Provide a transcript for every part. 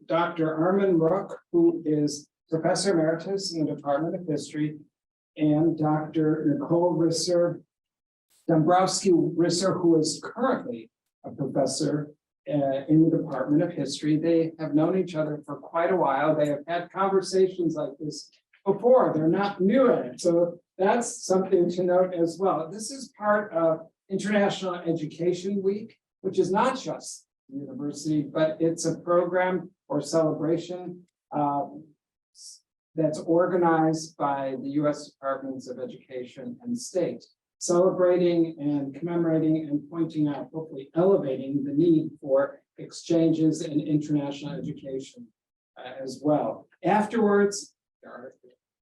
Dr. Armin Mruck, who is Professor Emeritus in the Department of History, and Dr. Nicole Dombrowski-Risser, who is currently a professor in the Department of History. They have known each other for quite a while. They have had conversations like this before. They're not new at it. So that's something to note as well. This is part of International Education Week, which is not just the university, but it's a program or celebration that's organized by the U.S. Departments of Education and State, celebrating and commemorating and pointing out, hopefully elevating the need for exchanges in international education as well. Afterwards, there are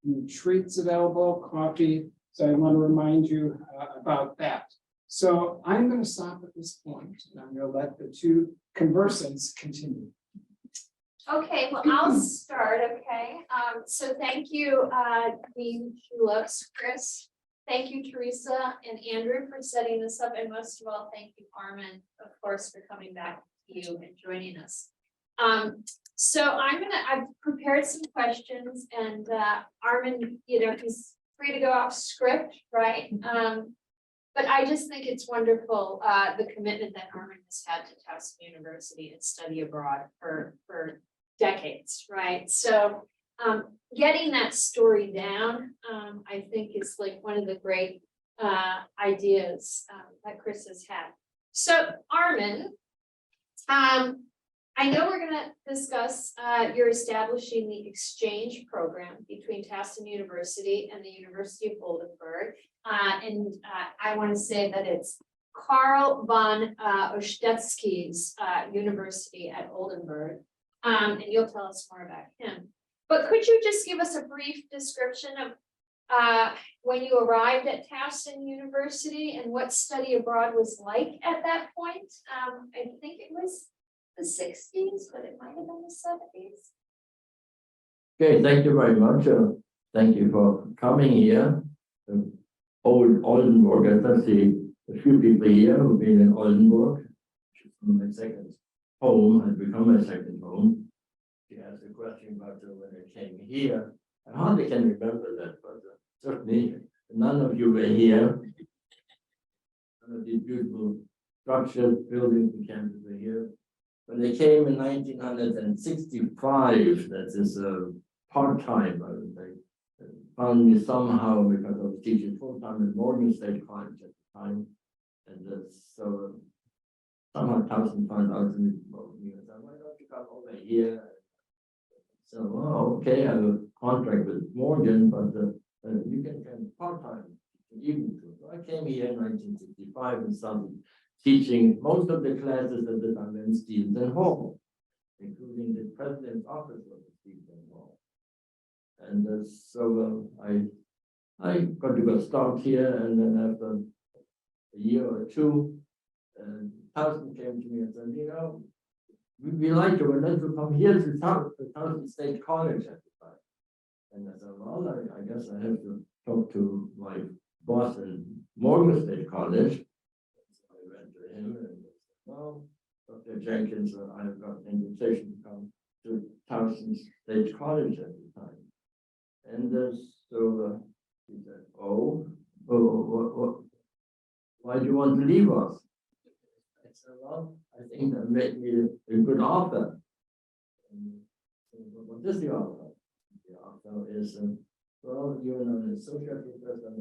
new treats available, coffee. So I want to remind you about that. So I'm going to stop at this point, and I'm going to let the two conversants continue. Okay, well, I'll start, okay? So thank you, Dean Shulos, Chris. Thank you, Teresa and Andrew, for setting this up. And most of all, thank you, Armin, of course, for coming back to you and joining us. So I've prepared some questions, and Armin, he's free to go off script, right? But I just think it's wonderful, the commitment that Armin has had to Towson University and study abroad for decades, right? So getting that story down, I think is like one of the great ideas that Chris has had. So Armin, I know we're going to discuss you're establishing the exchange program between Towson University and the University of Oldenburg. And I want to say that it's Karl von Ostetzky's University at Oldenburg. And you'll tell us more about him. But could you just give us a brief description of when you arrived at Towson University and what study abroad was like at that point? I think it was the 60s, but it might have been the 70s. Okay, thank you very much. Thank you for coming here. Oldenburg, I see a few people here who've been in Oldenburg, which is my second home, has become my second home. She asked a question about when I came here. I hardly can remember that, but certainly none of you were here. None of these beautiful structures, buildings, and campus were here. When they came in 1965, that is part-time, I would say, found me somehow because I was teaching full-time at Morgan State College at the time. And so somehow Towson found out to me, and said, why don't you come over here? So, oh, okay, I have a contract with Morgan, but you can come part-time, evening. So I came here in 1965 and started teaching most of the classes at the time in Stevenson Hall, including the president's office of the Stevenson Hall. And so I got to go start here, and then after a year or two, Towson came to me and said, we like you, and let you come here to Towson State College at the time. And I said, well, I guess I have to talk to my boss in Morgan State College. And well, Dr. Jenkins, I've got an invitation to come to Towson State College at the time. And so he said, why do you want to leave us? I said, well, I think that made me a good offer. And so what is the offer? The offer is, well, you're an associate professor at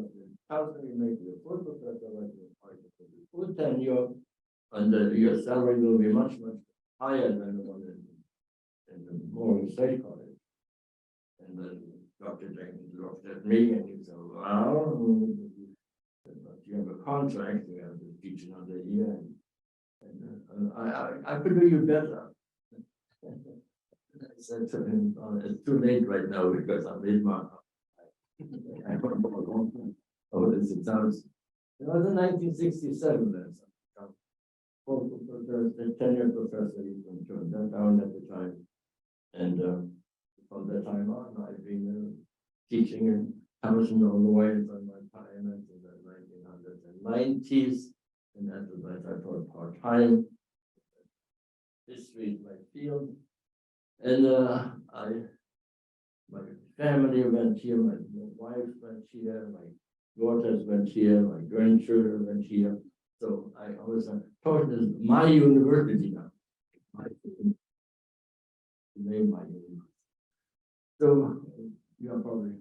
Towson, you make you a full professor, like you're full tenure. And your salary will be much, much higher than the one in the Morgan State College. And then Dr. Jenkins looked at me and he said, well, you have a contract, you have to teach another year. And I could do you better. I said to him, it's too late right now because I'm in my it sounds, it was in 1967 then. The tenure professor, he turned that down at the time. And from that time on, I've been teaching in Towson all the way from my time into the 1990s. And after that, I taught part-time. History is my field. And my family went here, my wife went here, my daughters went here, my grandchildren went here. So I always thought this is my university now. My name, my university. So you are probably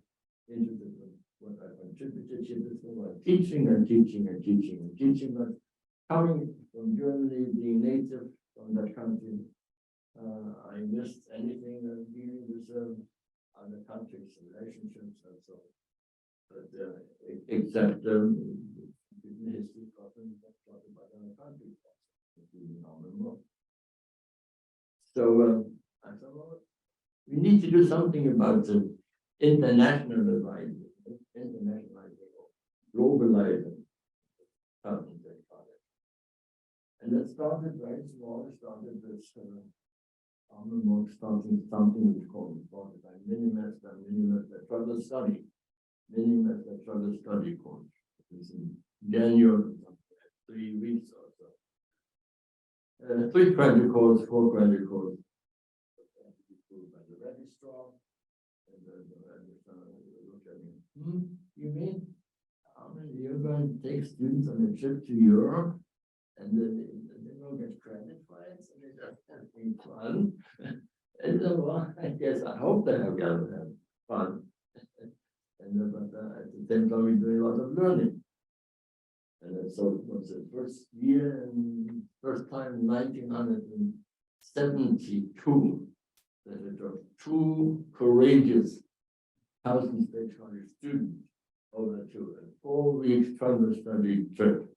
interested in what I contributed here before, teaching and teaching and teaching and teaching, but coming from Germany, being native from that country, I missed anything dealing with other countries' relationships and so. But except history problems that talk about other countries, including Armin Mruck. So I thought, well, we need to do something about the internationalizing, globalizing something they call it. And it started very small. It started with Armin Mruck starting something which called by Mini-Master Travel Study. Mini-Master Travel Study course. It was in January, 3 weeks or so. 3 credit courses, 4 credit courses. By the registrar, and the registrar looked at me. You mean you're going to take students on a trip to Europe, and then they don't get credit for it, so they just having fun? And well, I guess I hope they are going to have fun. And but at the same time, we're doing a lot of learning. And so it was the first year and first time in 1972 that it was 2 courageous 1,000-stage college students over to a 4 week travel study trip,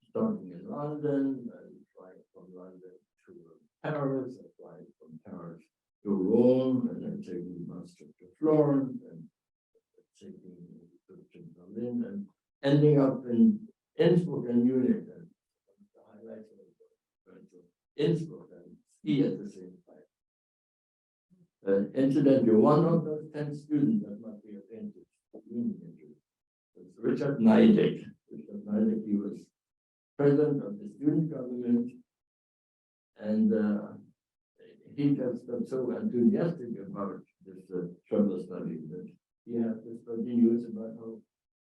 starting in London and flying from London to Paris, and flying from Paris to Rome, and then taking the bus trip to Florence, and taking the trip to Berlin, and ending up in Innsbruck and Munich. And the highlights of going to Innsbruck and ski at the same time. Incidentally, one of those 10 students that must be of interest was Richard Neidig. Richard Neidig, he was president of the student government, and he just got so enthusiastic about this travel study that he had this 13 years about how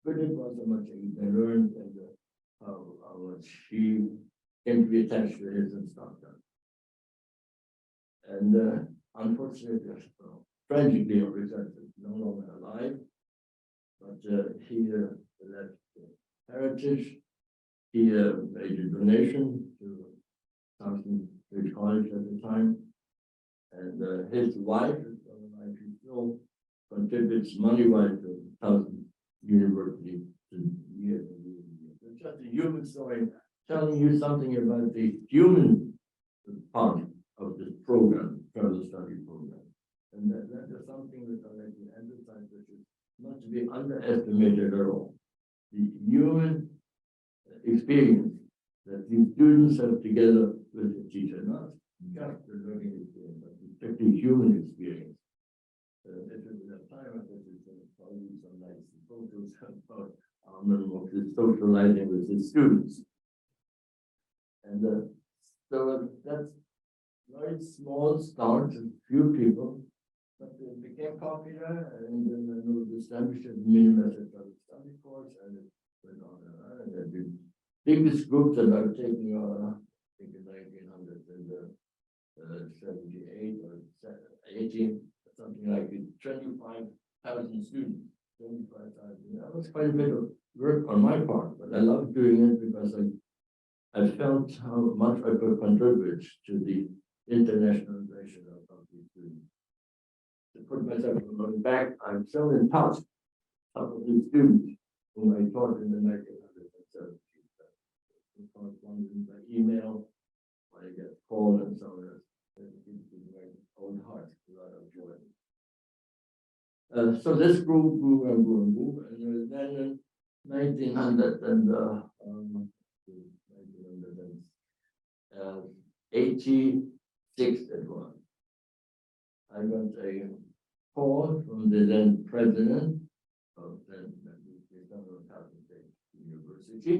good it was, how much they learned, and how much he came to be attached to his instructor. And unfortunately, tragically, Richard is no longer alive, but he left heritage. He made a donation to Towson College at the time, and his wife, still contributes money-wise to Towson University years and years and years. It's just a human story telling you something about the human part of this program, travel study program. And that is something that I like to emphasize, which is not to be underestimated at all. The human experience that these students have together with the teacher, not just the learning experience, but the human experience. If we have time, I think we can probably some nice photos about Armin Mruck is socializing with his students. And so that's very small start, a few people, but it became popular, and then it was established a mini-master study course, and it went on and on. And the biggest group that I've taken, I think in 1978 or 18, something like it, 25,000 students, 25,000. That was quite a bit of work on my part, but I love doing it because I felt how much I could contribute to the internationalization of these students. To put myself on back, I'm still in touch with some of these students whom I taught in the 1970s. We corresponded by email, I get called and so on. It gives me my own heart a lot of joy. So this group grew and grew and grew, and then in 1986 it was. I got a call from the then president of the Towson State University,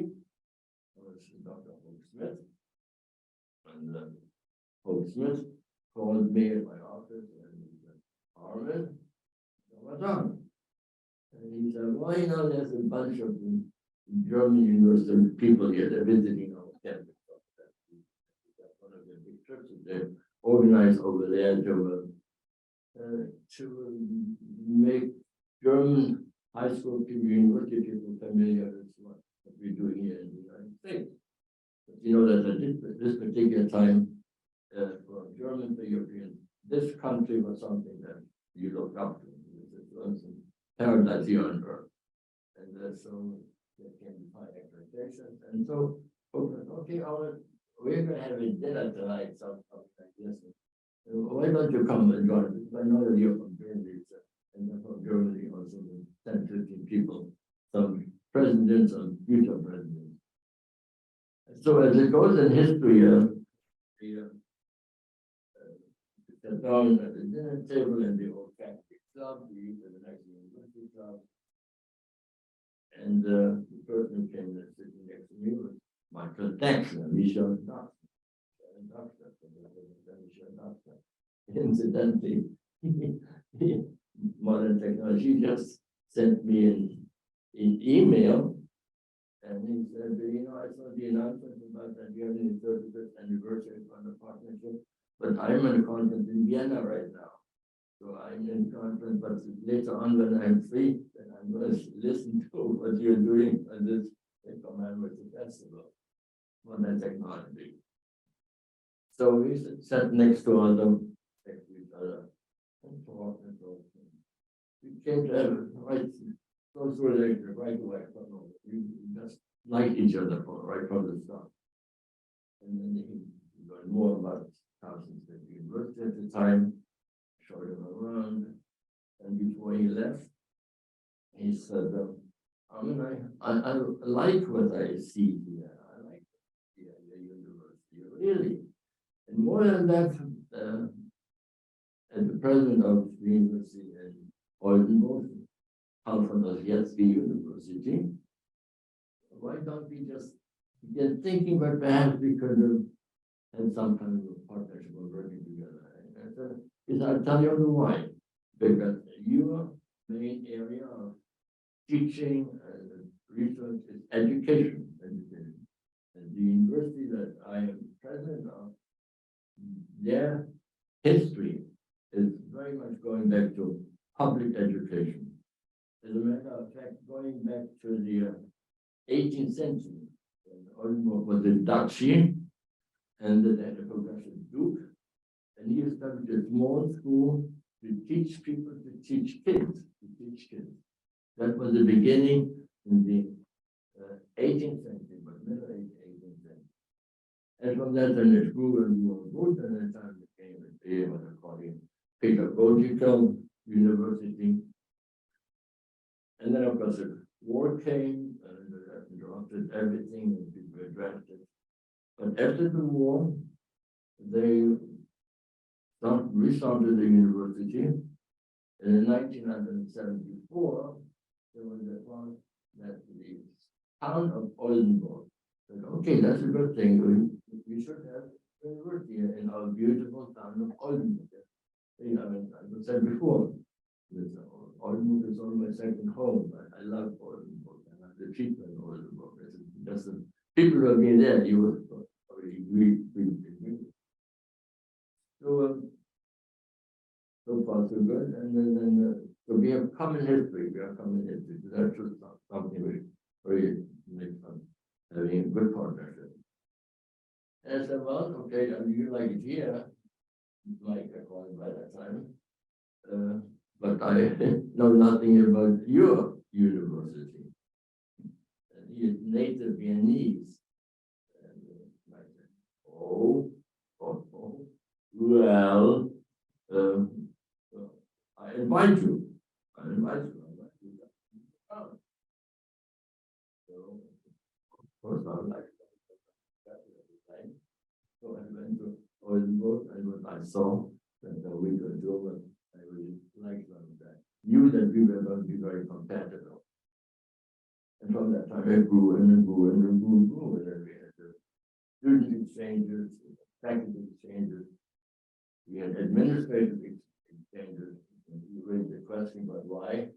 was Dr. Hope Smith. And Hope Smith called me at my office and he said, Armin, what's up? And he said, well, you know, there's a bunch of German university people here, they're visiting our campus. That's one of the big trips that they organized over there to make German high school people, university people familiar with what we're doing here in the United States. But you know that at this particular time, for German, for Europeans, this country was something that you looked up to. It was a paradise here on earth. And so there came high expectations. And so, okay, we're going to have a dinner tonight, something like this. Why don't you come and join us? I know that you're from Germany, and they're from Germany also, 10, 15 people, some presidents and future presidents. So as it goes in history, sat down at the dinner table in the old Catholic club, we used to the next university club. And the person came and sitting next to me was Michael Dexter, Michel Dr. Incidentally, modern technology just sent me an email, and he said, you know, I saw the announcement about that you have the 35th anniversary of the partnership, but I'm at a conference in Vienna right now. So I'm in conference, but later on when I'm free, then I'm going to listen to what you're doing on this commemorative festival on technology. So we sat next to each other, and talked and talked. We came to have a right close relationship right away. We just liked each other right from the start. And then he learned more about Towson State University at the time, showed him around, and before he left, he said, I mean, I like what I see here. I like the university, really. And more than that, as the president of the university in Oldenburg, Alfred University, why don't we just get thinking that perhaps we could have some kind of a partnership or working together? And I'll tell you why. Because your main area of teaching and research is education. And the university that I am president of, their history is very much going back to public education. As a matter of fact, going back to the 18th century, when Oldenburg was a duchy, and they had a progressive duke, and he established a small school to teach people to teach kids, That was the beginning in the 18th century, but middle 18th century. And from that, then it grew and grew, and then time became what they call it pedagogical university. And then, of course, the war came and interrupted everything, and people were drafted. But after the war, they restarted the university. And in 1974, there was a thought that the town of Oldenburg said, okay, that's a good thing. We should have a university in our beautiful town of Oldenburg. I mean, I said before, Oldenburg is only my second home. I love Oldenburg, and I have the people in Oldenburg. Just the people who have been there, you will already agree. So far, so good. And then so we have common history. That's just something we really make fun having a good partnership. And I said, well, okay, you like it here, like I called it by that time. But I know nothing about your university. And he is native Viennese. And I said, well, I invite you. Oh. So, of course, I would like that at the time. So I went to Oldenburg, and what I saw that a week or two, but I really liked that. Knew that we were going to be very compatible. And from that time, it grew and grew and grew and grew. And then we had the student exchanges, faculty exchanges. We had administrative exchanges. You raised the question about why,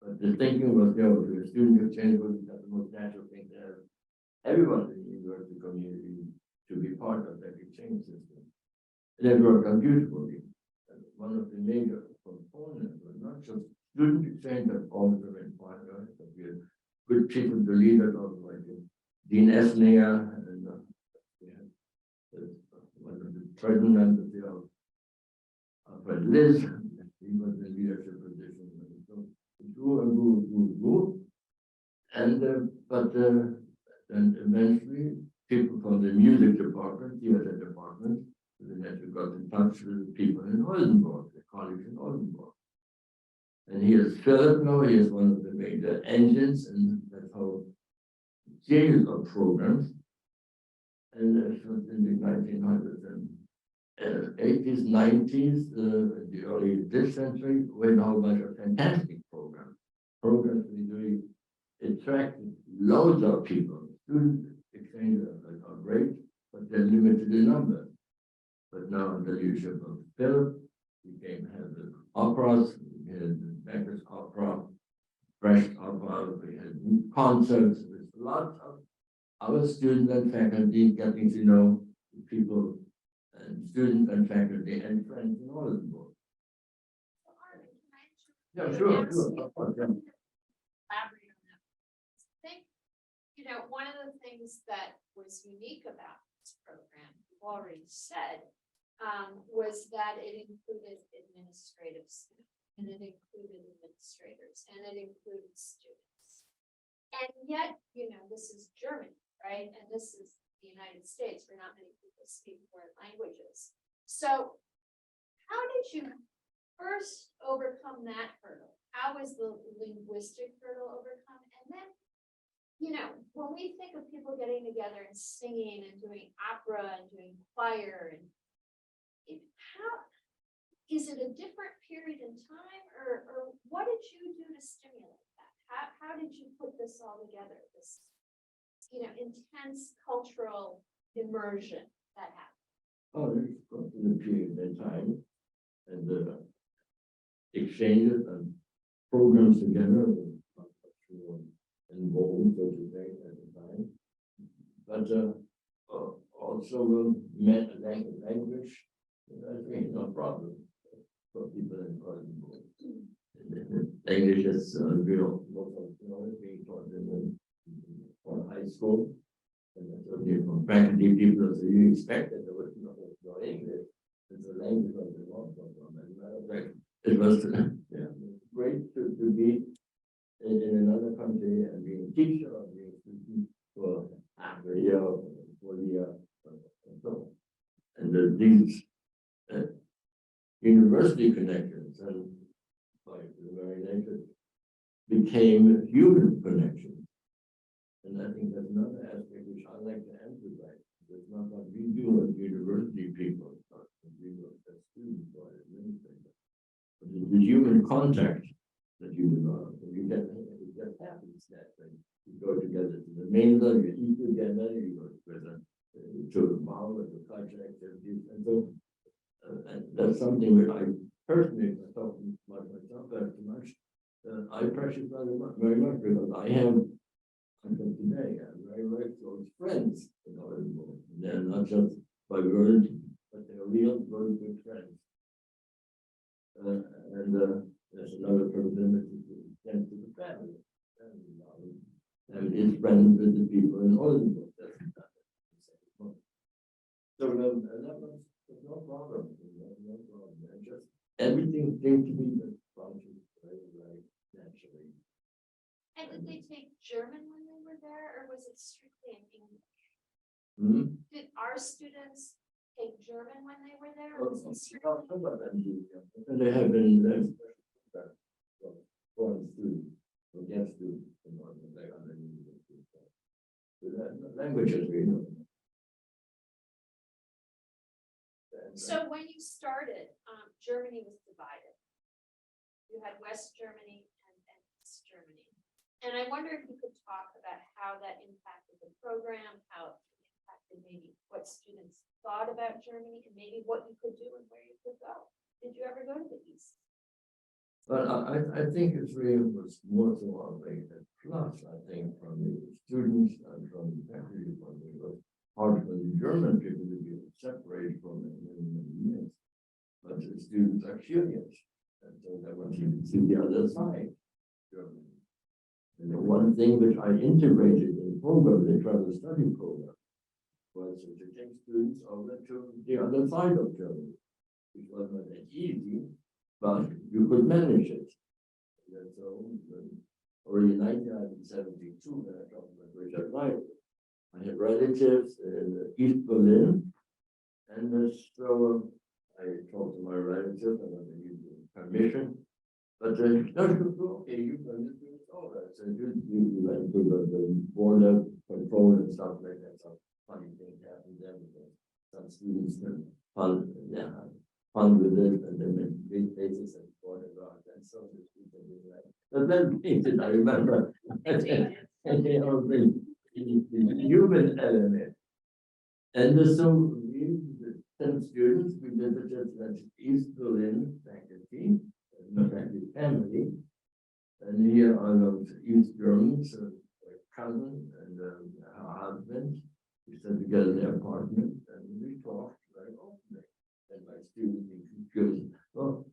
but the thinking was, the student exchange was the most natural thing to have everyone in the university community to be part of that exchange system. And it worked out beautifully. And one of the major components was not just student exchange, but also in finance, but we had good people to lead it, also like Dean Esninger, and we had one of the president of but Liz, he was in leadership position. So it grew and grew. And then eventually people from the music department, theater department, then we got in touch with the people in Oldenburg, the colleagues in Oldenburg. And here's Philip now, he is one of the major engines in that whole series of programs. And this was in the 1980s, 90s, the early this century, we had a whole bunch of fantastic programs. Programs we really attracted loads of people. Student exchanges are great, but they're limited in number. But now under the leadership of Philip, we came have the operas, we had the Becker's opera, Brecht opera, we had concerts, with lots of our students and faculty getting to know people and students and faculty and friends in Oldenburg. So Armin, can I Yeah, sure, of course, yeah. elaborate on that? I think, one of the things that was unique about this program, you've already said, was that it included administrative staff, and it included administrators, and it included students. And yet, this is Germany, right? And this is the United States, where not many people speak foreign languages. So how did you first overcome that hurdle? How was the linguistic hurdle overcome? And then, when we think of people getting together and singing and doing opera and doing choir, and how is it a different period in time, or what did you do to stimulate that? How did you put this all together? This, intense cultural immersion that happened. Oh, there's got to the period of time and the exchanges and programs together and bold, so to say, at the time. But also met language, that's really no problem for people in Oldenburg. English is real, most of being taught in high school. And that's what you from faculty people, so you expect that there was no English. It's a language of the law program. As a matter of fact, it was great to be in another country and being a teacher or being a student for half a year or for a year. And so, and these university connections and like the very nature became human connections. And I think that's another aspect which I like to emphasize. It's not what we do as university people, but we do as students or administrators. But it's the human contact that you develop. And it just happens that way. You go together to the main level, you eat together, you go together to the mall with the culture activities. And so and that's something that I personally myself very much. I precious very much because I have until today, I'm very close friends in Oldenburg. They're not just by word, but they're real, very good friends. And there's another proximity to the family. And is friends with the people in Oldenburg. So that was no problem. No problem. And just everything seemed to be just functioning very naturally. And did they take German when they were there, or was it strictly in English? Hmm? Did our students take German when they were there? Oh, Or was it some strictly? of them do, yeah. And they have been foreign students, or guest students, in order to they are the university. So that languages we know. So when you started, Germany was divided. You had West Germany and East Germany. And I wonder if you could talk about how that impacted the program, how it impacted and maybe what students thought about Germany and maybe what you could do and where you could go. Did you ever go to the East? But I think it's really was more so of a plus, I think, from the students and from the faculty, from the hard for the German people to be separated from it in many years. But the students are curious, and so they want to see the other side, Germany. And the one thing which I integrated in the program, the travel study program, was to take students over to the other side of Germany, which was not that easy, but you could manage it. And so, already in 1972, when I talked about Richard Wright, I had relatives in East Berlin, and so I talked to my relatives and I gave them permission. But okay, you can do it all right. So you went to the border control and stuff like that. Some funny things happened there because some students had fun with it and they made big faces and fought around and so the people did that. But then painted, I remember. And they all bring the human element. And so we, the 10 students, we visited that East Berlin faculty, not faculty family. And here are those East Germans, a cousin and her husband. We sat together in their apartment and we talked very openly. And my students goes, well,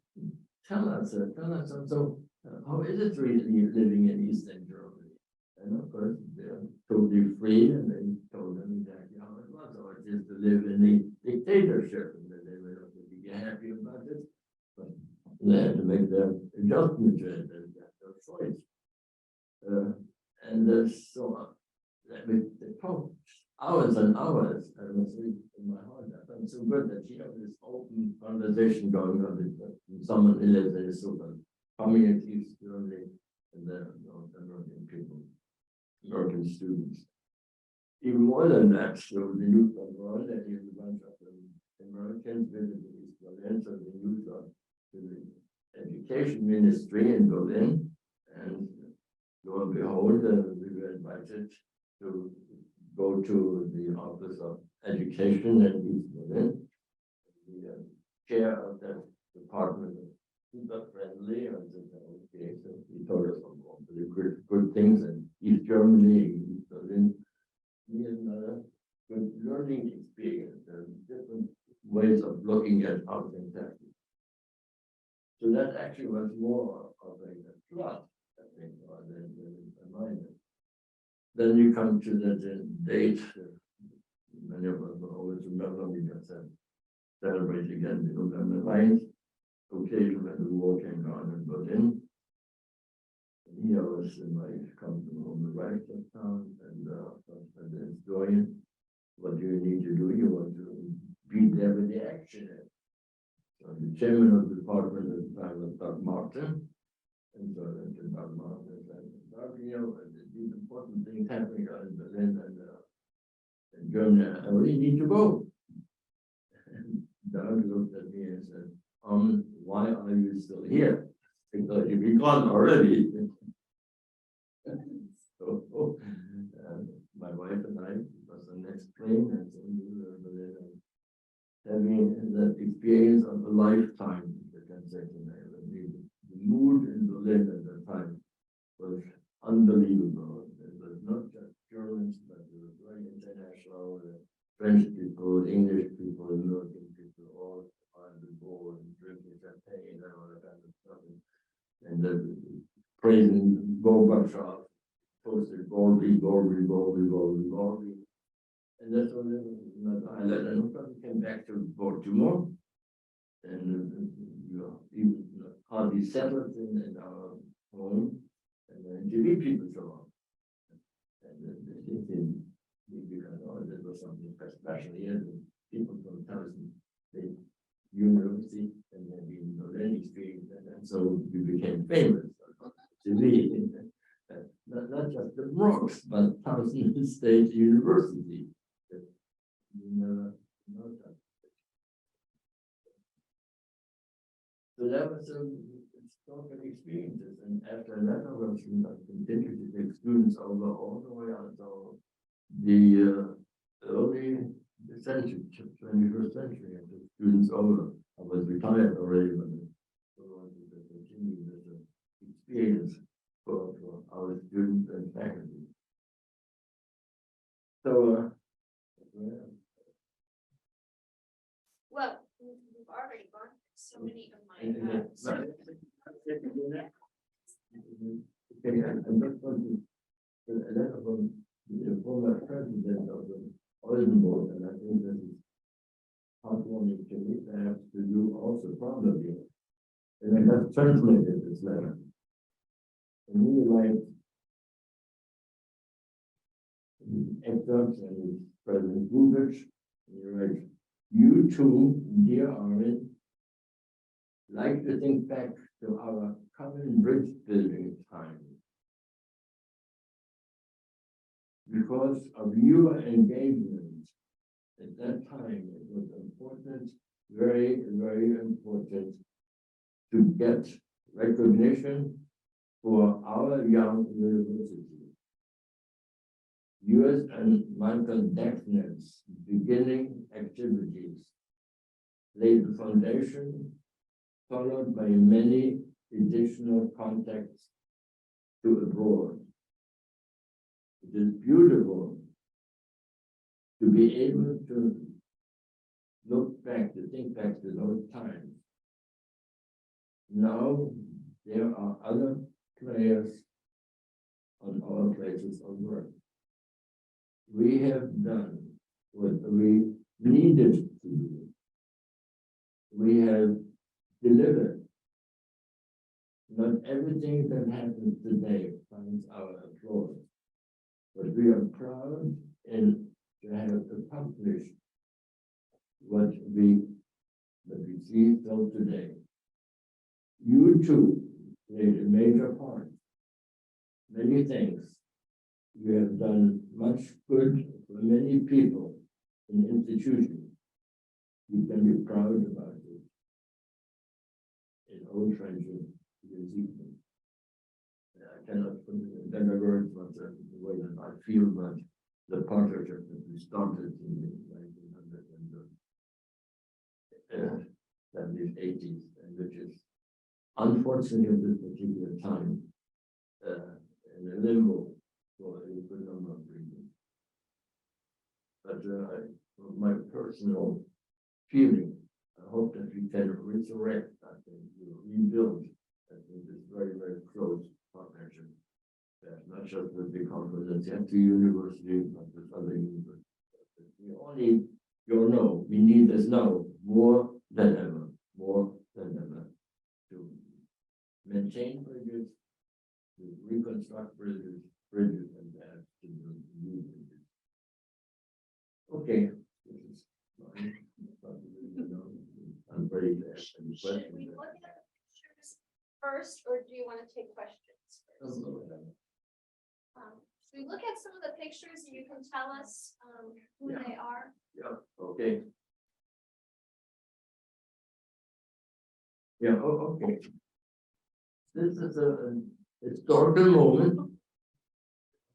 tell us, so how is it really living in Eastern Germany? And of course, they're totally free, and they told them exactly how it was, or it is to live in the dictatorship, and they were not really happy about it, but they had to make their adjustment to it, and that's their choice. So they talked hours and hours, and it was really in my heart. I felt so good that you have this open conversation going on with someone who lives in a sort of communities, Germany, and then American people, American students. Even more than that, so the youth of Berlin, and even a bunch of Americans visited East Berlin, so the youth of the education ministry in Berlin, and lo and behold, we were invited to go to the Office of Education in East Berlin. The chair of that department was super friendly, and said, okay, so he told us all the good things in East Germany, East Berlin. He had another good learning experience and different ways of looking at how things happen. So that actually was more of a trust, I think, than a minus. Then you come to the date. Many of us will always remember we just celebrate again the November 9th occasion when the war came down in Berlin. And here I was in my company on the right of town, and the historian, what do you need to do? You want to be there with the action. So the chairman of the department at the time was Dr. Martin, and so Dr. Martin said, these important things happening in Berlin and Germany, I really need to go. And Doug looked at me and said, why are you still here? Because you've been gone already. So my wife and I was the next plane, and so we were in Berlin, having that experience of a lifetime, the transaction there. The mood in Berlin at that time was unbelievable. It was not just Germans, but it was very international. French people, English people, American people, all on the board, drinking champagne and all that kind of stuff. And praising Gorbachev, posted Gorby. And that's what it was in that island. And we came back to Baltimore, and even hardly settled in our home, and then TV people show up. And there was something special here. People from Towson State University, and then in Berlin experience, and so we became famous on TV. Not just the Bronx, but Towson State University. So that was historical experiences, and after that, I continued to take students over all the way until the early century, 21st century, and the students over. I was retired already, but I wanted to continue this experience for our students and faculty. So, Well, we've already gone through so many of my, okay, I'm just going to a letter from the former president of the Oldenburg, and I think this is heartwarming to me, perhaps to you also probably. And I have translated this letter. And he writes excerpts and his President Bubich, and he writes, "You too, dear Armin, like to think back to our common bridge building time. Because of your engagement at that time, it was important, very, very important to get recognition for our young university. Yours and Michael Deckner's beginning activities laid the foundation, followed by many additional contacts to abroad. It is beautiful to be able to look back, to think back to those times. Now there are other players on our places of work. We have done what we needed to do. We have delivered. Not everything that happens today finds our applause, but we are proud and to have accomplished what we see till today. You too played a major part. Many thanks. You have done much good for many people and institutions. You can be proud about it. In old friendship, you can see them. I cannot put it in better words, but the way that I feel about the partnership that we started in the 1970s, 80s, and which is unfortunately at this particular time in a limbo for a good number of reasons. But my personal feeling, I hope that we can resurrect, I think, rebuild, I think, this very, very close partnership. Not just with the conference at the university, but with other universities. We all need, we need this now more than ever, to maintain bridges, to reconstruct bridges, and to build new bridges. Okay, this is I'm ready to ask any should we questions. look at the pictures first, or do you want to take questions first? Should we look at some of the pictures and you can tell us who Yeah. they are? Yeah, okay. Yeah, okay. This is a historical moment.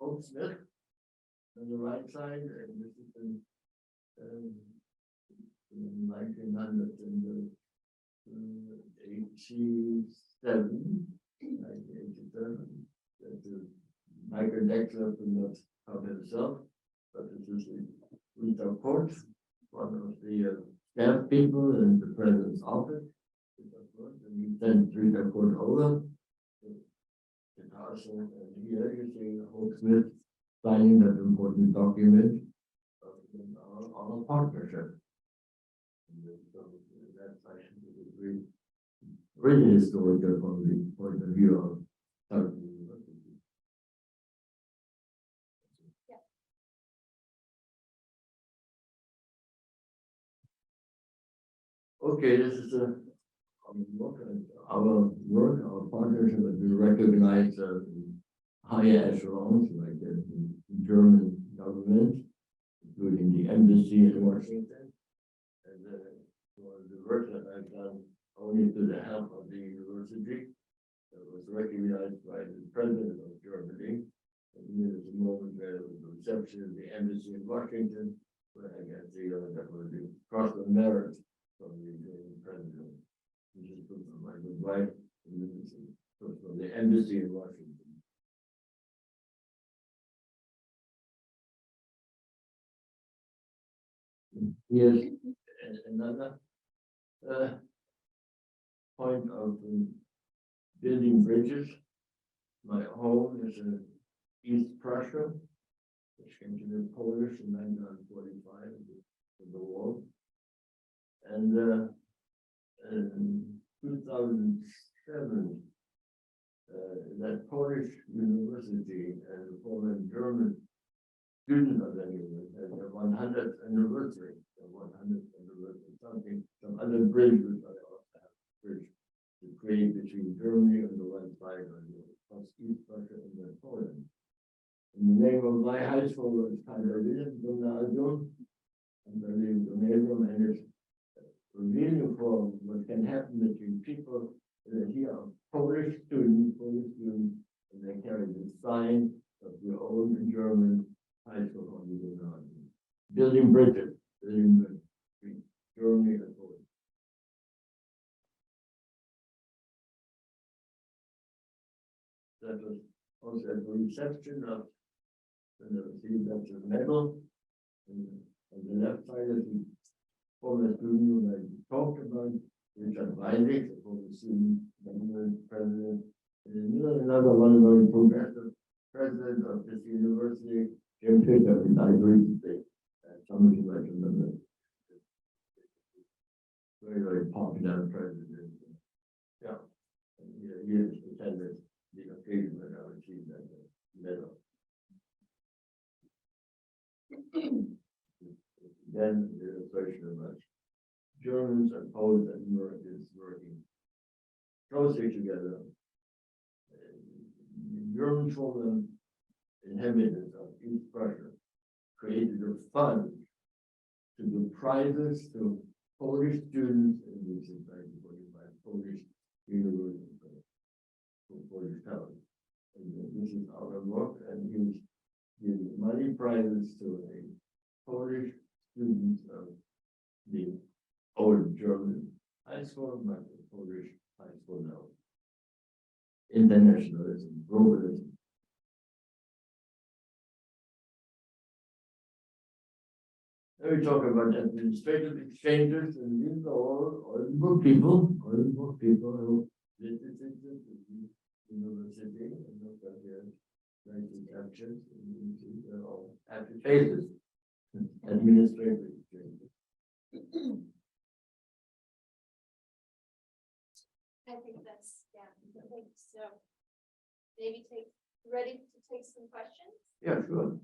Oak Smith on the right side, and this is in 1987. That is Michael Deckner could not help himself, but this is Rita Court, one of the staff people in the president's office. And we sent Rita Court over to Carson, and here you see Oak Smith signing that important document of our partnership. And so that's actually really historical from the point of view of Southern University. Okay, this is our work, our partnership has been recognized in higher echelons, like the German government, including the embassy in Washington. And for the work that I've done only to the help of the university, that was recognized by the president of Germany. And here is a moment where the reception of the embassy in Washington, But I guess that will be cross the merit from the president. Which is from my good wife, and this is from the embassy in Washington. Here's another point of building bridges. My home is in East Prussia, which came to be Polish in 1945 with the war. And in 2007, that Polish university and the former German student of that university had their 100th anniversary, something, some other bridge which I also have a bridge to create between Germany and the one side on the East Prussia and then Poland. And the name of my high school was Gymnasium, and the name Gymnasium, and it's revealing for what can happen between people here are Polish students, and they carry the sign of the old German high school on the Gymnasium. Building bridges between Germany and Poland. That was also a reception of the medal. And on the left side is the former student who I talked about, Richard Weidig, the former student, president. And another one very progressive president of this university, Jim Fisher, who died recently. Some of you might remember. Very, very popular president. Yeah. And he is attended the occasion when I received that medal. Then the question about Germans and Poles and Americans working closely together. The German former inhabitants of East Prussia created a fund to give prizes to Polish students in this is 1945 Polish university, Polish town. And this is out of work, and he was giving money prizes to a Polish students of the old German high school, but the Polish high school now. Internationalism, globalism. Then we talk about administrative exchanges, and these are all Oldenburg people who visited the university and looked at their writing captions, and you see they're all happy faces. Administrative exchanges. I think that's, yeah, I think so. Maybe ready to take some questions? Yeah, sure.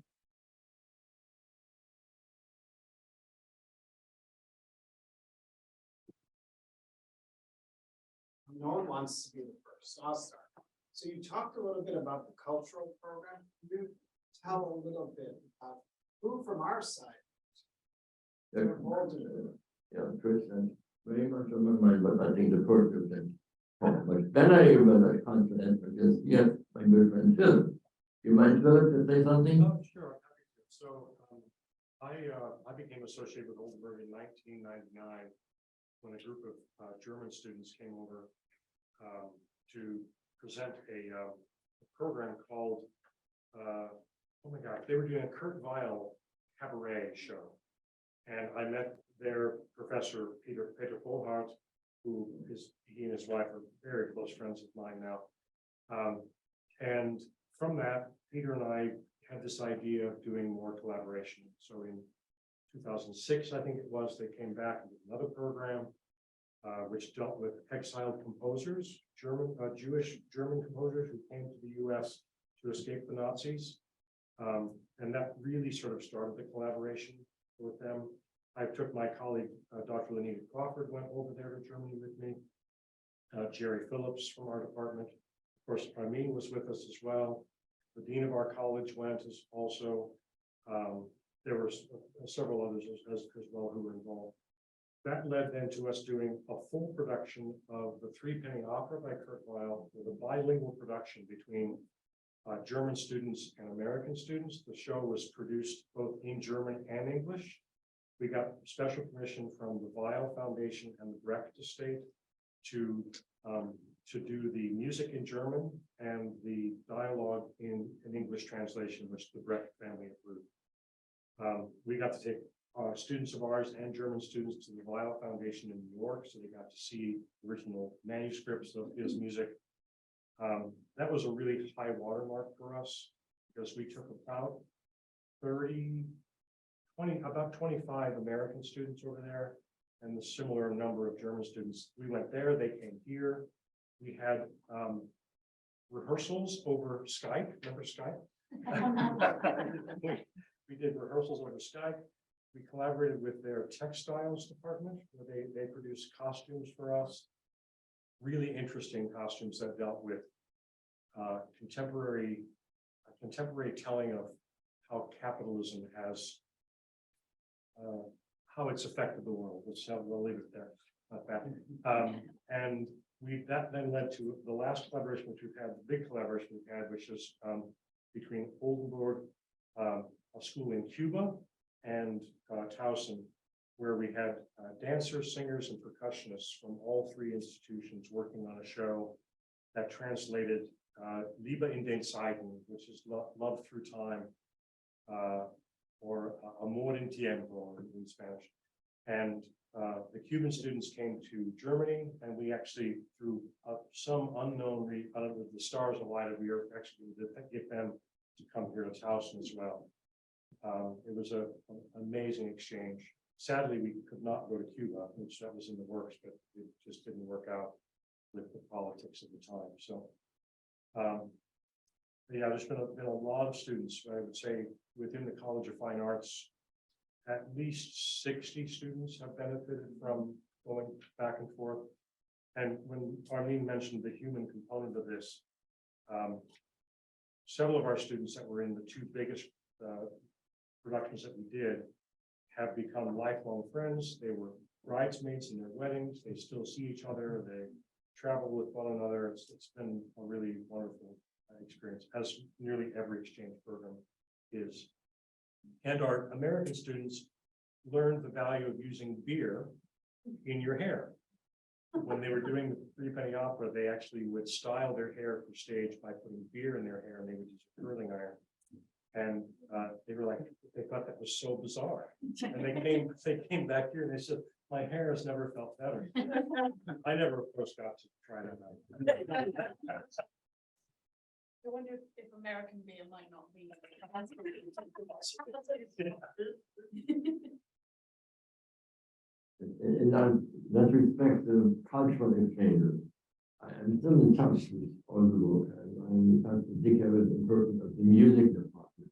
No one wants to be the first, so I'll start. So you talked a little bit about the cultural program. Can you tell a little bit about who from our side Yeah, are involved in it? yeah, Chris, and very much on my mind, but I think the first of them. But then I was confident because, yeah, my good friend Phil. You mind, Philip, to say something? Oh, sure. Happy to. So I became associated with Oldenburg in 1999 when a group of German students came over to present a program called, oh my God, they were doing a Kurt Weill cabaret show. And I met their professor, Peter Bohart, who is, he and his wife are very close friends of mine now. And from that, Peter and I had this idea of doing more collaboration. So in 2006, I think it was, they came back with another program, which dealt with exiled composers, Jewish German composers who came to the US to escape the Nazis. And that really sort of started the collaboration with them. I took my colleague, Dr. Lenita Crawford, went over there to Germany with me. Jerry Phillips from our department. Of course, Armin was with us as well. The dean of our college went as also. There were several others as well who were involved. That led then to us doing a full production of the Three Penny Opera by Kurt Weill, with a bilingual production between German students and American students. The show was produced both in German and English. We got special permission from the Weil Foundation and the Brecht Estate to do the music in German and the dialogue in an English translation, which the Brecht family approved. We got to take students of ours and German students to the Weil Foundation in New York, so they got to see original manuscripts of his music. That was a really high watermark for us because we took about 25 American students over there and the similar number of German students. We went there, they came here. We had rehearsals over Skype. Remember Skype? We did rehearsals over Skype. We collaborated with their textiles department where they produced costumes for us. Really interesting costumes that dealt with contemporary telling of how capitalism has how it's affected the world. We'll leave it there. Not bad. And that then led to the last collaboration which we've had, the big collaboration we've had, which is between Oldenburg, a school in Cuba, and Towson, where we had dancers, singers, and percussionists from all three institutions working on a show that translated Liebe in den Zeiten, which is love through time, or Amor en Tiempo in Spanish. And the Cuban students came to Germany, and we actually, through some unknown with the stars alighted, we were actually able to get them to come here to Towson as well. It was an amazing exchange. Sadly, we could not go to Cuba, which that was in the works, but it just didn't work out with the politics of the time. So, yeah, there's been a lot of students. I would say within the College of Fine Arts, at least 60 students have benefited from going back and forth. And when Armin mentioned the human component of this, several of our students that were in the two biggest productions that we did have become lifelong friends. They were bridesmaids in their weddings. They still see each other. They travel with one another. It's been a really wonderful experience, as nearly every exchange program is. And our American students learned the value of using beer in your hair. When they were doing the Three Penny Opera, they actually would style their hair for stage by putting beer in their hair, and they would use a curling iron. And they were like, they thought that was so bizarre. And they came back here and they said, my hair has never felt better. I never, of course, got to try that out. I wonder if American beer might not be. In that respect, the cultural exchanges, I am still in touch with Oldenburg, and I'm in touch with Dick Evans, the person of the music department.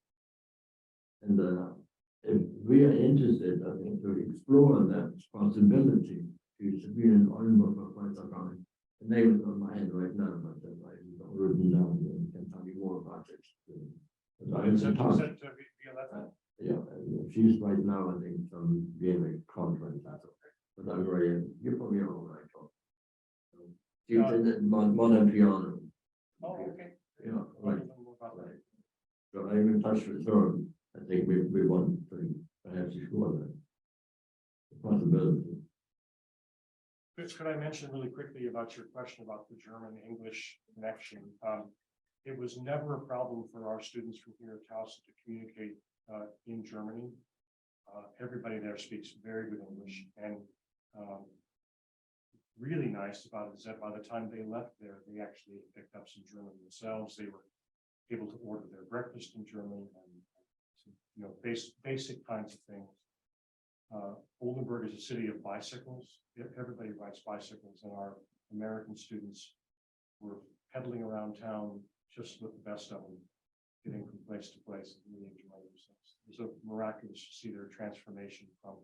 And if we are interested, I think, to explore that possibility, to be in Oldenburg for quite some time. The name is on my head right now, but I haven't written down and can tell you more about it. But I was in touch. Yeah, and she's right now, I think, some Vienna conference. That's okay. But I'm very, you're probably all right. She's in the modern piano. Oh, okay. Yeah, right. So I'm in touch with her. I think we want to perhaps explore that possibility. Chris, could I mention really quickly about your question about the German-English connection? It was never a problem for our students from here at Towson to communicate in Germany. Everybody there speaks very good English, and really nice about it is that by the time they left there, they actually picked up some German themselves. They were able to order their breakfast in German and basic kinds of things. Oldenburg is a city of bicycles. Everybody rides bicycles, and our American students were pedaling around town just with the best of them, getting from place to place and really enjoying themselves. It was a miraculous to see their transformation from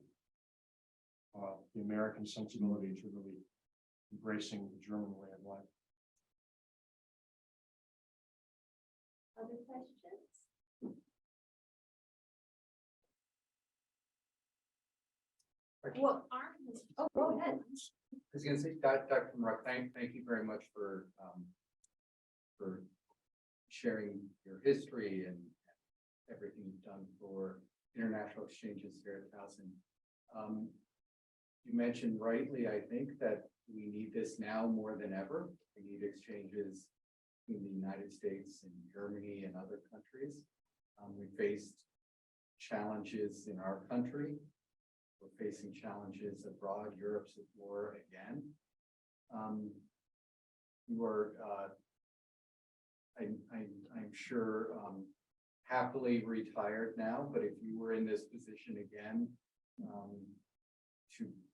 the American sensibility to really embracing the German way of life. Other questions? Well, Armin, go ahead. I was going to say, Dr. Mruck, thank you very much for sharing your history and everything you've done for international exchanges here at Towson. You mentioned rightly, I think, that we need this now more than ever. We need exchanges between the United States and Germany and other countries. We faced challenges in our country. We're facing challenges abroad. Europe's at war again. You are, I'm sure, happily retired now, but if you were in this position again,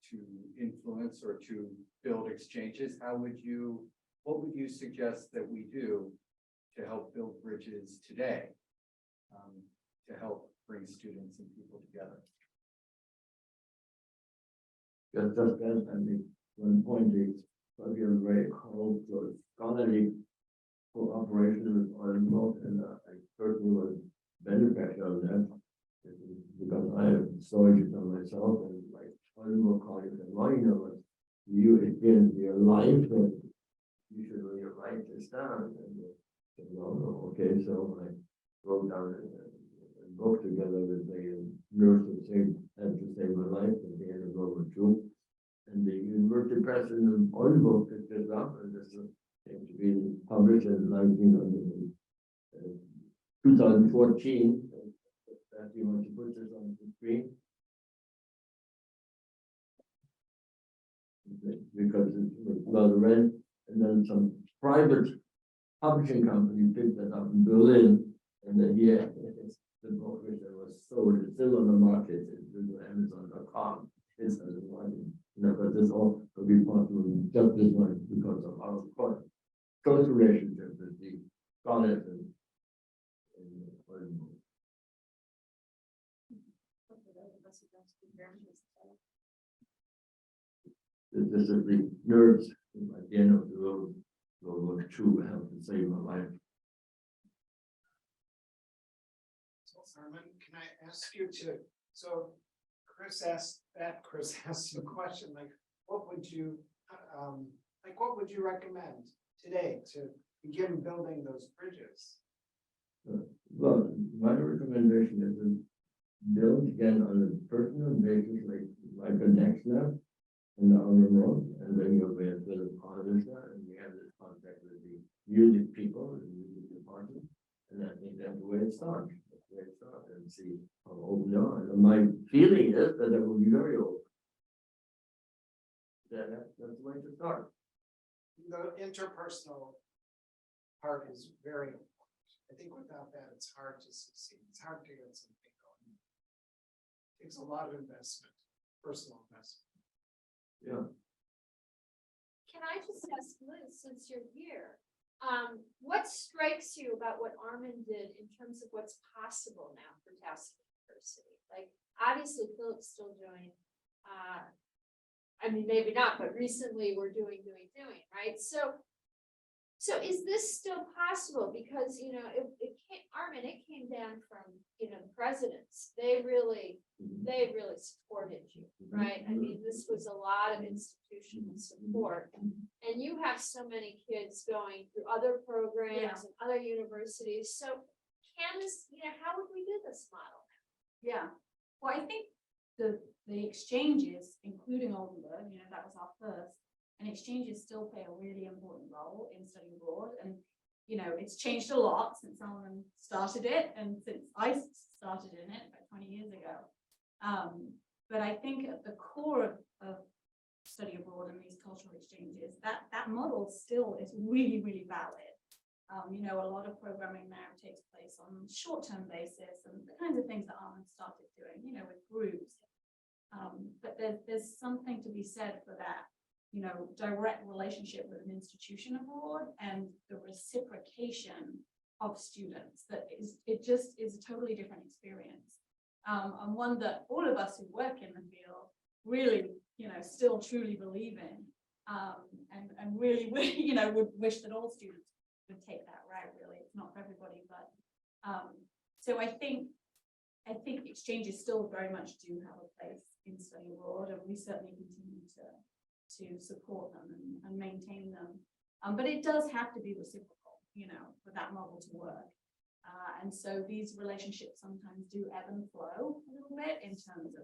to influence or to build exchanges, what would you suggest that we do to help build bridges today, to help bring students and people together? Just as I mean, one point is, we are very close to scholarly cooperation with Oldenburg, and I certainly was benefactor of that, because I have studied it myself, and my Oldenburg colleagues and mine know it. You experience your life, and you should really write this down. And said, no, okay, so I wrote down a book together with the nurse who had to save my life at the end of World War II. And the University Press in Oldenburg picked this up, and this came to be published in 2014. That you want to put this on the screen? Because it was well read, and then some private publishing company picked that up in Berlin, and then the book which was sold, it's still on the market, it's Amazon.com. It's but this all could be possible just this one because of our close relationship with the scholars and this is the nerds at the end of the road. World War II helped to save my life. So Armin, can I ask you to, so Chris asked you a question, like, what would you recommend today to begin building those bridges? Well, my recommendation is to build again on a personal basis, like a next step in the other road, and then you'll be a bit of Congressman, and we have this contact with the music people, the music department, and I think that's the way it starts. That's the way it starts, and see how open they are. And my feeling is that it will be very open. That's the way to start. The interpersonal part is very important. I think without that, it's hard to succeed. It's hard to get something going. It takes a lot of investment, personal investment. Yeah. Can I just ask Liz, since you're here, what strikes you about what Armin did in terms of what's possible now for Towson University? Like, obviously Philip's still doing, I mean, maybe not, but recently we're doing, right? So is this still possible? Because, you know, it came, Armin, it came down from, you know, the presidents. They really supported you, right? I mean, this was a lot of institutional support. And you have so many kids going through other programs and other universities. So can this, you know, how would we do this model? Yeah, well, I think the exchanges, including Oldenburg, you know, that was our first, and exchanges still play a really important role in study abroad. And, you know, it's changed a lot since Armin started it and since I started in it about 20 years ago. But I think at the core of study abroad and these cultural exchanges, that model still is really, really valid. You know, a lot of programming now takes place on short-term basis and the kinds of things that Armin started doing, you know, with groups. But there's something to be said for that, you know, direct relationship with an institution abroad and the reciprocation of students. It just is a totally different experience. And one that all of us who work in the field really, you know, still truly believe in, and really, you know, would wish that all students would take that route. Really, it's not for everybody, but so I think exchanges still very much do have a place in study abroad, and we certainly continue to support them and maintain them. But it does have to be reciprocal, you know, for that model to work. And so these relationships sometimes do ebb and flow a little bit in terms of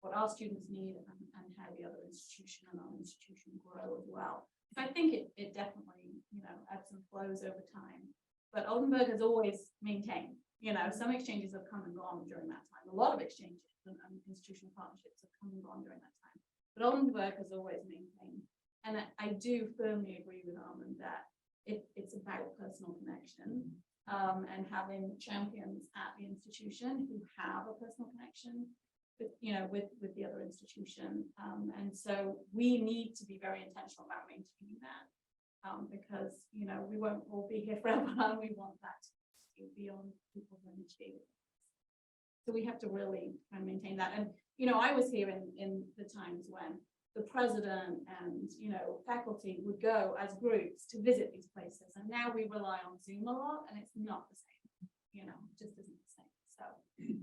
what our students need and how the other institution and our institution grow as well. I think it definitely, ebbs and flows over time. But Oldenburg has always maintained, some exchanges have come and gone during that time. A lot of exchanges and institutional partnerships have come and gone during that time. But Oldenburg has always maintained. And I do firmly agree with Armin that it's about personal connection and having champions at the institution who have a personal connection with the other institution. And so we need to be very intentional about maintaining that because, we won't all be here forever and we want that to be on people's energy. So we have to really kind of maintain that. And, I was here in the times when the president and, faculty would go as groups to visit these places. And now we rely on Zoom a lot and it's not the same, it just isn't the same.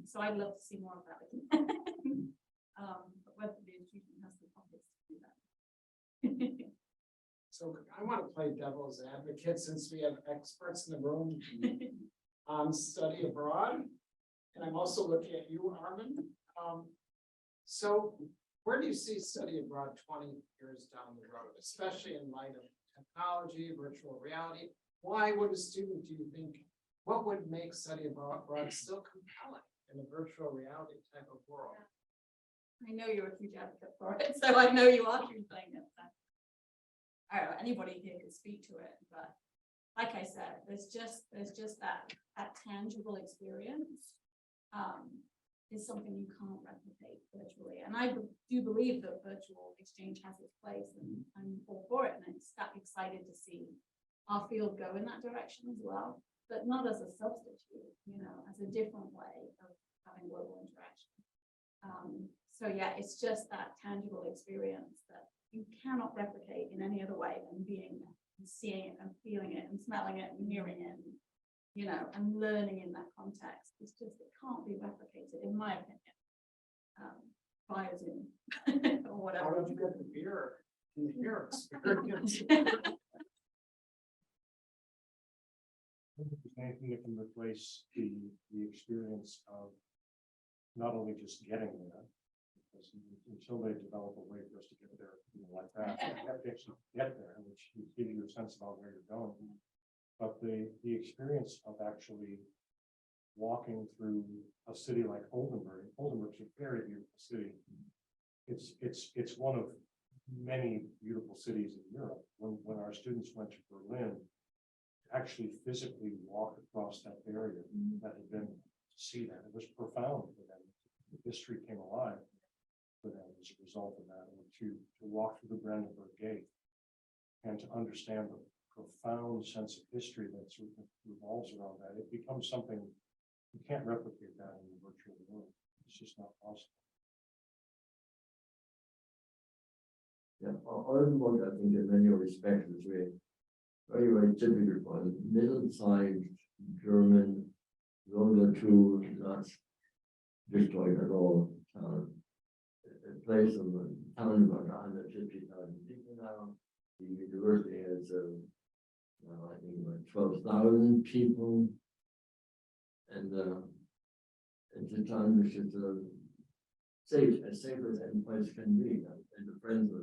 So I'd love to see more of that again. But whether the institution has the pockets to do that. So I want to play devil's advocate since we have experts in the room on study abroad. And I'm also looking at you, Armin. So where do you see study abroad 20 years down the road, especially in light of technology, virtual reality? Why would a student, do you think, what would make study abroad still compelling in a virtual reality type of world? I know you're a huge advocate for it, so I know you are playing it. I don't know, anybody here could speak to it, but like I said, there's just that tangible experience is something you can't replicate virtually. And I do believe that virtual exchange has its place, and I'm all for it. And I'm excited to see our field go in that direction as well, but not as a substitute, as a different way of having global interaction. So yeah, it's just that tangible experience that you cannot replicate in any other way than being there and seeing it and feeling it and smelling it and hearing it, and learning in that context. It can't be replicated, in my opinion, via Zoom or whatever. How did you get the beer in here experience? Anything that can replace the experience of not only just getting there, because until they develop a way for us to get there, like that, you have to actually get there, which gives you a sense about where you're going. But the experience of actually walking through a city like Oldenburg. Oldenburg's a very beautiful city. It's one of many beautiful cities in Europe. When our students went to Berlin, actually physically walk across that barrier that had been to see that, it was profound for them. The history came alive for them as a result of that, and to walk through the Brandenburg Gate and to understand the profound sense of history that sort of revolves around that. It becomes something you can't replicate that in the virtual world. It's just not possible. Yeah, Oldenburg, I think in many respects is very, very typical for a middle-sized German World War II, not destroyed at all. A place of a town about 150,000 people now. The university has, I think, about 12,000 people, and it's a town which is safe as any place can be. And the friends of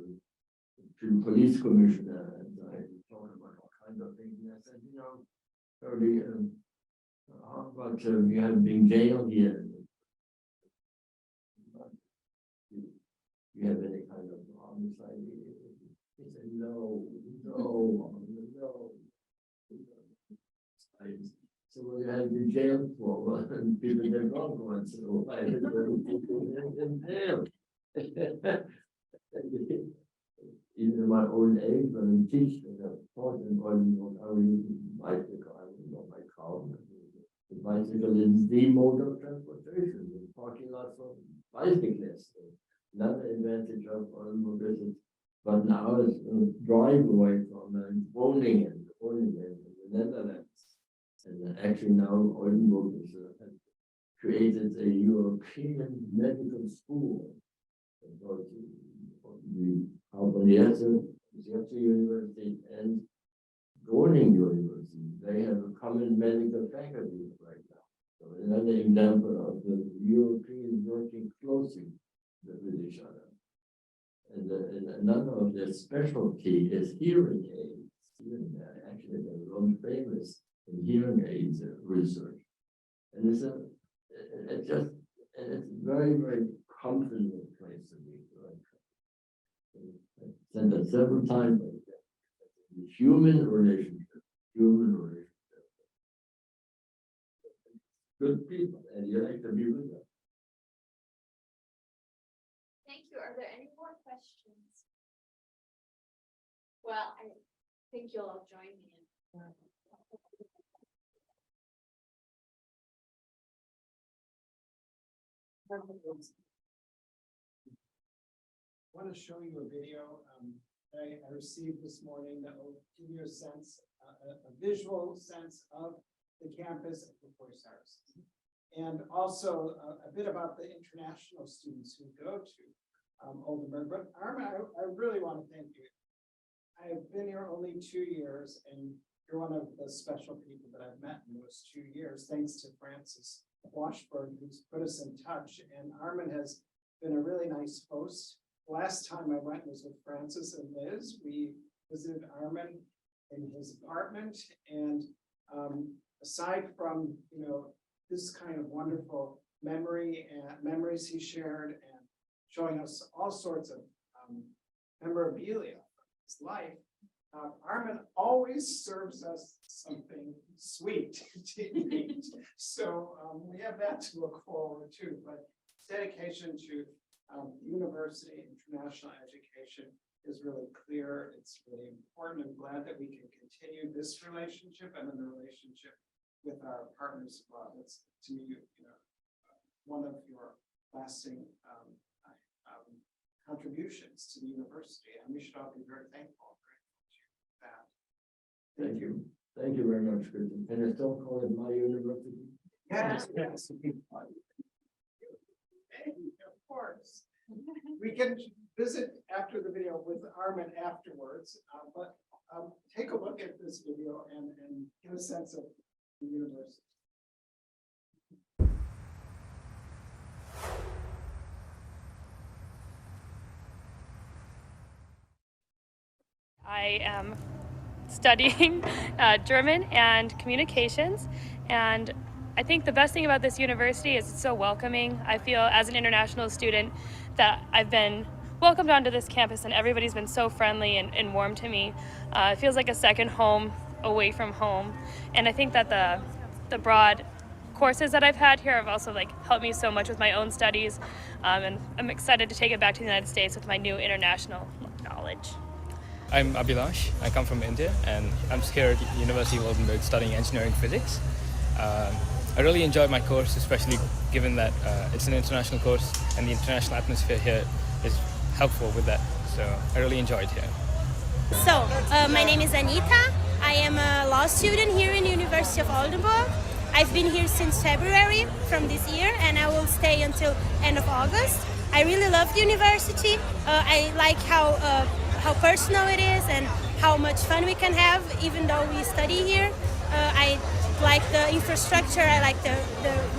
the police commissioner, and I talked about all kinds of things, and I said, Cody, how about you have been jailed here? You have any kind of homicide? He said, no. So what you have been jailed for? Well, people get wrong once in a while. In jail. Even in my old age, when I teach, I taught in Oldenburg, I would use a bicycle. I would not my car. The bicycle is the mode of transportation. The parking lots for bicyclists. Another advantage of Oldenburg is it, but now it's a drive away from Groningen in the Netherlands. And actually now Oldenburg has created a European medical school. The Harvard University and Groningen University, they have a common medical faculty right now. So another example of the Europeans working closely with each other. And another of their specialty is hearing aids. Actually, they're very famous in hearing aids research. And it's it's very, very comfortable place to be. I've said that several times. The human relationship. Good people, and you like to be with them. Thank you. Are there any more questions? Well, I think you'll all join me in. I want to show you a video I received this morning that will give you a sense, a visual sense of the campus at Newport Saracen. And also a bit about the international students who go to Oldenburg. But Armin, I really want to thank you. I have been here only 2 years, and you're one of the special people that I've met in those 2 years, thanks to Francis Washburn, who's put us in touch. And Armin has been a really nice host. Last time I went was with Francis and Liz. We visited Armin in his apartment, and aside from this kind of wonderful memories he shared and showing us all sorts of memorabilia of his life, Armin always serves us something sweet to eat. So we have that to look forward to. But dedication to university, international education is really clear. It's really important. I'm glad that we can continue this relationship and then the relationship with our partners abroad. That's, to me, one of your lasting contributions to the university, and we should all be very thankful for that. Thank you. Thank you very much, Kristen. Can I still call it my university? Yes, yes. Of course. We can visit after the video with Armin afterwards, but take a look at this video and get a sense of the university. I am studying German and communications, and I think the best thing about this university is it's so welcoming. I feel as an international student that I've been welcomed onto this campus, and everybody's been so friendly and warm to me. It feels like a second home away from home, and I think that the broad courses that I've had here have also helped me so much with my own studies, and I'm excited to take it back to the United States with my new international knowledge. I'm Abhilash. I come from India, and I'm here at University of Oldenburg studying engineering physics. I really enjoyed my course, especially given that it's an international course and the international atmosphere here is helpful with that. So I really enjoyed here. So, my name is Anita. I am a law student here in University of Oldenburg. I've been here since February from this year, and I will stay until end of August. I really love the university. I like how personal it is and how much fun we can have even though we study here. I like the infrastructure, I like the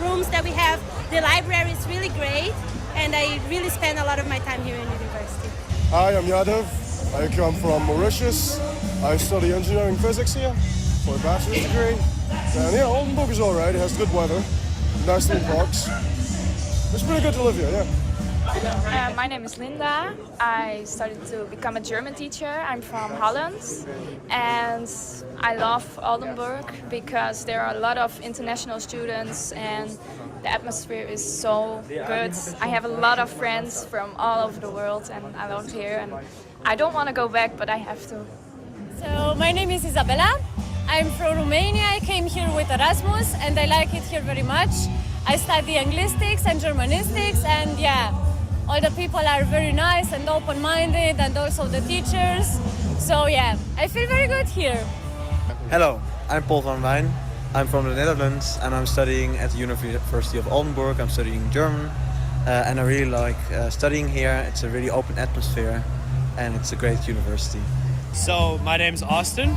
rooms that we have. The library is really great, and I really spend a lot of my time here in university. Hi, I'm Yadav. I come from Mauritius. I study engineering physics here for a bachelor's degree. And yeah, Oldenburg is alright, it has good weather, nice little parks. It's pretty good to live here, yeah. My name is Linda. I started to become a German teacher. I'm from Holland, and I love Oldenburg because there are a lot of international students and the atmosphere is so good. I have a lot of friends from all over the world, and I love it here, and I don't want to go back, but I have to. So my name is Isabella. I'm from Romania. I came here with Erasmus, and I like it here very much. I study linguistics and Germanistics, and yeah, all the people are very nice and open-minded, and also the teachers. So yeah, I feel very good here. Hello, I'm Paul van Wijn. I'm from the Netherlands, and I'm studying at the University of Oldenburg. I'm studying German, and I really like studying here. It's a really open atmosphere, and it's a great university. So my name's Austin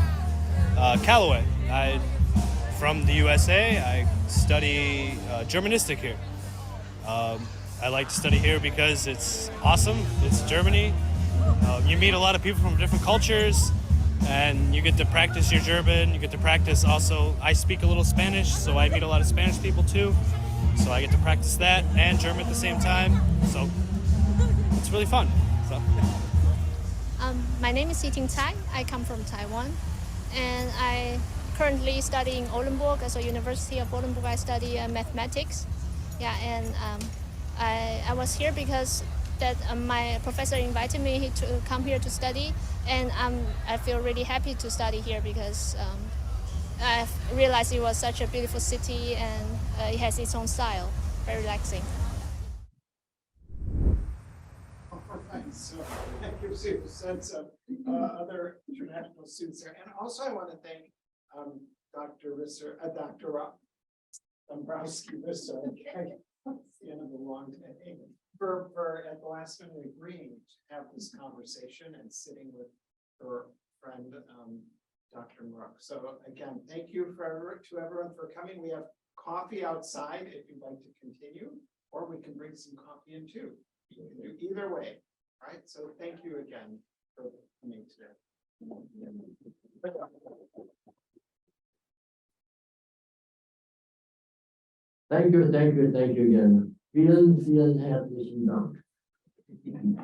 Calloway. I'm from the USA. I study Germanistic here. I like to study here because it's awesome. It's Germany. You meet a lot of people from different cultures, and you get to practice your German. You get to practice also. I speak a little Spanish, so I meet a lot of Spanish people too. So I get to practice that and German at the same time. So it's really fun. So. My name is Yiting Tsai. I come from Taiwan, and I currently study in Oldenburg. So University of Oldenburg, I study mathematics. Yeah, and I was here because that my professor invited me to come here to study, and I feel really happy to study here because I realized it was such a beautiful city and it has its own style, very relaxing. Right, so that gives you a sense of other international students there. And also I want to thank Dr. Risser, Dr. Dombrowski-Risser, okay, that's the end of a long day, for at the last minute agreeing to have this conversation and sitting with her friend, Dr. Mruck. So again, thank you to everyone for coming. We have coffee outside if you'd like to continue, or we can bring some coffee in too. You can do either way. All right, so thank you again for coming today. Thank you again. Vielen herzlichen Dank.